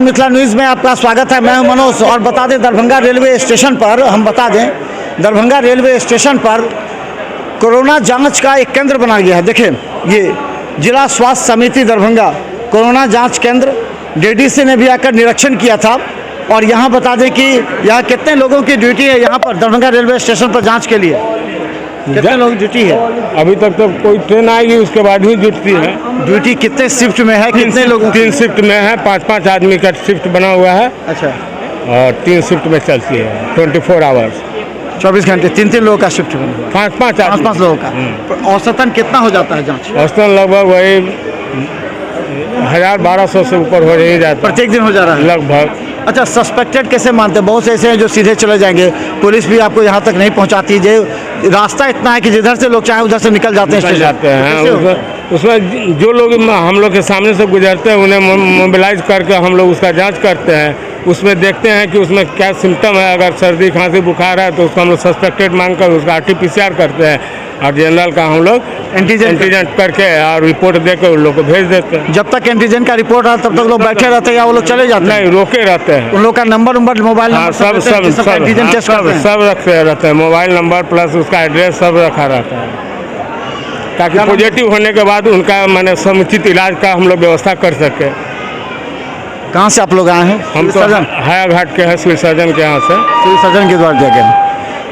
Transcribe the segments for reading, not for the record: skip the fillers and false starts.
Mithila news में आपका स्वागत है। मैं हूं मनोज और बता दें दरभंगा रेलवे स्टेशन पर दरभंगा रेलवे स्टेशन पर कोरोना जांच का एक केंद्र बना गया है। देखिए ये जिला स्वास्थ्य समिति दरभंगा कोरोना जांच केंद्र डीडीसी ने भी आकर निरीक्षण किया था। और यहाँ बता दें कि यहाँ कितने लोगों की ड्यूटी है यहाँ पर दरभंगा रेलवे स्टेशन पर जाँच के लिए, कितने लोग ड्यूटी है? अभी तक तो कोई ट्रेन आएगी उसके बाद ही ड्यूटी है। ड्यूटी कितने शिफ्ट में है, कितने लोगों? 3 शिफ्ट में है, 5-5 आदमी का शिफ्ट बना हुआ है। अच्छा। और 3 शिफ्ट में चलती है 24 आवर्स, 24 घंटे 3-3 लोगों का शिफ्ट बना, 5-5 लोगों का। औसतन कितना हो जाता है जाँच? औसतन लगभग वही 1000-1200 से ऊपर हो ही जाता है प्रत्येक दिन हो जा रहा है लगभग। अच्छा, सस्पेक्टेड कैसे मानते हैं? बहुत से ऐसे हैं जो सीधे चले जाएंगे, पुलिस भी आपको यहाँ तक नहीं पहुँचाती। रास्ता इतना है कि जिधर से लोग चाहे उधर से निकल जाते हैं। उसमें जो लोग हम लोग के सामने से गुजरते हैं उन्हें मोबिलाइज करके हम लोग उसका जांच करते हैं। उसमें देखते हैं कि उसमें क्या सिम्टम है। अगर सर्दी खांसी बुखार है तो उसको हम लोग सस्पेक्टेड मांगकर उसका RT-PCR करते हैं और जनरल का हम लोग एंटीजन करके और रिपोर्ट देकर उन लोग को भेज देते हैं। जब तक एंटीजन का रिपोर्ट आता तब तक लोग बैठे रहते हैं या वो लोग चले जाते हैं? नहीं, रोके रहते हैं। उन लोग का नंबर मोबाइल नंबर सब रखे रहते हैं। मोबाइल नंबर प्लस उसका एड्रेस सब रखा रहता है ताकि पॉजिटिव होने के बाद उनका माने समुचित इलाज का हम लोग व्यवस्था कर सके। कहाँ से आप लोग आए हैं? हम तो हाया घाट के हैं, सिविल सर्जन के यहाँ से, सिविल सर्जन के द्वारा जगह।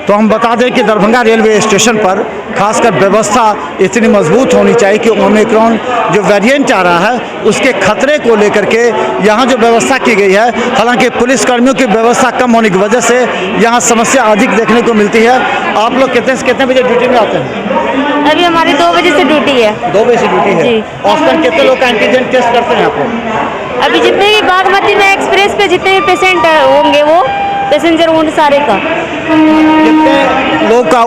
तो हम बता दें कि दरभंगा रेलवे स्टेशन पर खासकर व्यवस्था इतनी मजबूत होनी चाहिए कि ओमिक्रॉन जो वेरिएंट आ रहा है उसके खतरे को लेकर के यहाँ जो व्यवस्था की गई है। हालांकि पुलिसकर्मियों की व्यवस्था कम होने की वजह से यहाँ समस्या अधिक देखने को मिलती है। आप लोग कितने से कितने बजे ड्यूटी में आते हैं? अभी हमारी 2 बजे से ड्यूटी है। 2 बजे से ड्यूटी है। औसतन कितने लोग का एंटीजन टेस्ट करते हैं आप लोग? अभी जितने भी बागमती में एक्सप्रेस पे जितने भी पेशेंट होंगे वो पैसेंजर उन सारे का। कितने लोग का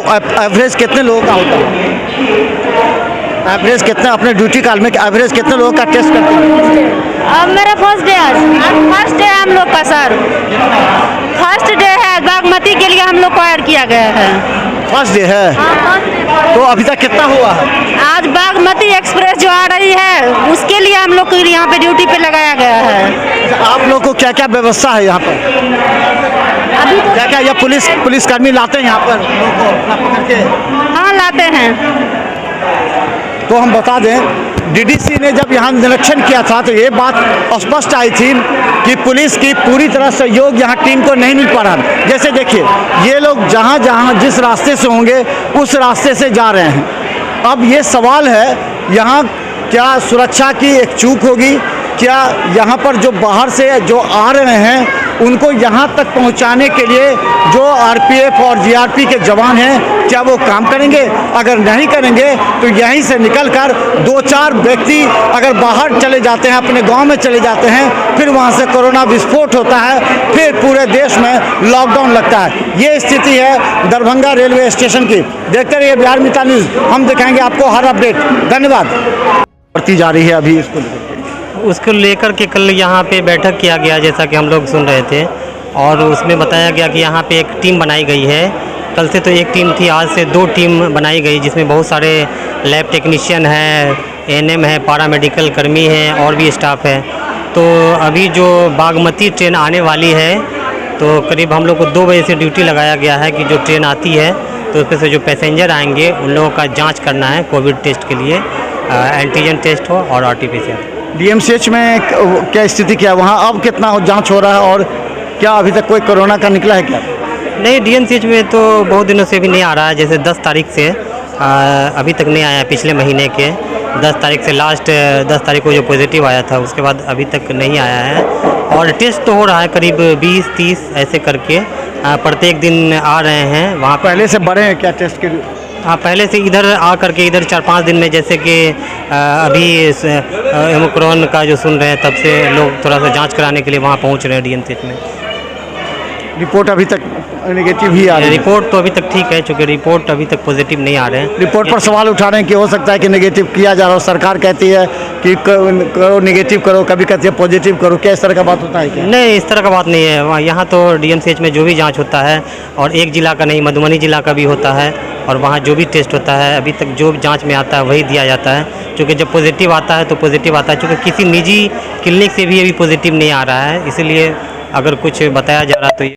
एवरेज कितने लोगों का होता है? एवरेज कितना अपने ड्यूटी काल में एवरेज कितने लोगों का टेस्ट करते हैं? अब मेरा फर्स्ट डे आज फर्स्ट डे हम लोग का सर, फर्स्ट डे है। बागमती के लिए हम लोग को ऐड किया गया है। फर्स्ट डे है। तो अभी तक कितना हुआ है? आज बागमती एक्सप्रेस जो आ रही है उसके लिए हम लोग को यहाँ पे ड्यूटी पे लगाया गया है। आप लोग को क्या क्या व्यवस्था है यहाँ पर? अभी तो क्या क्या या पुलिसकर्मी लाते हैं यहाँ पर लोगों को अपना पकड़ के? हाँ लाते हैं। तो हम बता दें डीडीसी ने जब यहाँ निरीक्षण किया था तो ये बात स्पष्ट आई थी कि पुलिस की पूरी तरह सहयोग यहाँ टीम को नहीं मिल पा रहा। जैसे देखिए ये लोग जहाँ जहाँ जिस रास्ते से होंगे उस रास्ते से जा रहे हैं। अब ये सवाल है यहाँ क्या सुरक्षा की एक चूक होगी? क्या यहाँ पर जो बाहर से जो आ रहे हैं उनको यहाँ तक पहुँचाने के लिए जो RPF और GRP के जवान हैं क्या वो काम करेंगे? अगर नहीं करेंगे तो यहीं से निकलकर 2-4 व्यक्ति अगर बाहर चले जाते हैं, अपने गांव में चले जाते हैं, फिर वहाँ से कोरोना विस्फोट होता है, फिर पूरे देश में लॉकडाउन लगता है। ये स्थिति है दरभंगा रेलवे स्टेशन की। देखते रहिए बिहार मिथिला न्यूज़, हम दिखाएंगे आपको हर अपडेट। धन्यवाद। बढ़ती जा रही है अभी उसको लेकर के कल यहाँ पे बैठक किया गया जैसा कि हम लोग सुन रहे थे और उसमें बताया गया कि यहाँ पे एक टीम बनाई गई है। कल से तो एक टीम थी, आज से 2 टीम बनाई गई जिसमें बहुत सारे लैब टेक्नीशियन हैं, ANM है, पैरामेडिकल कर्मी हैं और भी स्टाफ है। तो अभी जो बागमती ट्रेन आने वाली है तो करीब हम लोग को 2 बजे से ड्यूटी लगाया गया है कि जो ट्रेन आती है तो उसमें से जो पैसेंजर आएंगे उन लोगों का जाँच करना है कोविड टेस्ट के लिए, एंटीजन टेस्ट हो और RT-PCR। DMCH में क्या स्थिति क्या है वहाँ? अब कितना जांच हो रहा है और क्या अभी तक कोई कोरोना का निकला है क्या? नहीं, DMCH में तो बहुत दिनों से भी नहीं आ रहा है। जैसे 10 तारीख से अभी तक नहीं आया। पिछले महीने के 10 तारीख से लास्ट 10 तारीख को जो पॉजिटिव आया था उसके बाद अभी तक नहीं आया है। और टेस्ट तो हो रहा है करीब 20-30 ऐसे करके प्रत्येक दिन आ रहे हैं। वहाँ पहले से बढ़े हैं क्या टेस्ट के? हाँ, पहले से इधर आ करके इधर 4-5 दिन में जैसे कि अभी ओमिक्रॉन का जो सुन रहे हैं तब से लोग थोड़ा सा जांच कराने के लिए वहाँ पहुँच रहे हैं DMCH में। रिपोर्ट अभी तक नेगेटिव ही आ रही है? रिपोर्ट तो अभी तक ठीक है, चूँकि रिपोर्ट अभी तक पॉजिटिव नहीं आ रहे हैं। रिपोर्ट पर सवाल उठा रहे हैं कि हो सकता है कि नेगेटिव किया जा रहा हो। सरकार कहती है कि करो नेगेटिव करो, कभी कहती है पॉजिटिव करो। क्या इस तरह का बात होता है क्या? नहीं, इस तरह का बात नहीं है। यहाँ तो DMCH में जो भी जांच होता है और एक ज़िला का नहीं, मधुबनी ज़िला का भी होता है और वहाँ जो भी टेस्ट होता है अभी तक जो जांच में आता है वही दिया जाता है, क्योंकि जब पॉजिटिव आता है तो पॉजिटिव आता है, क्योंकि किसी निजी क्लिनिक से भी अभी पॉजिटिव नहीं आ रहा है, इसीलिए अगर कुछ बताया जा रहा तो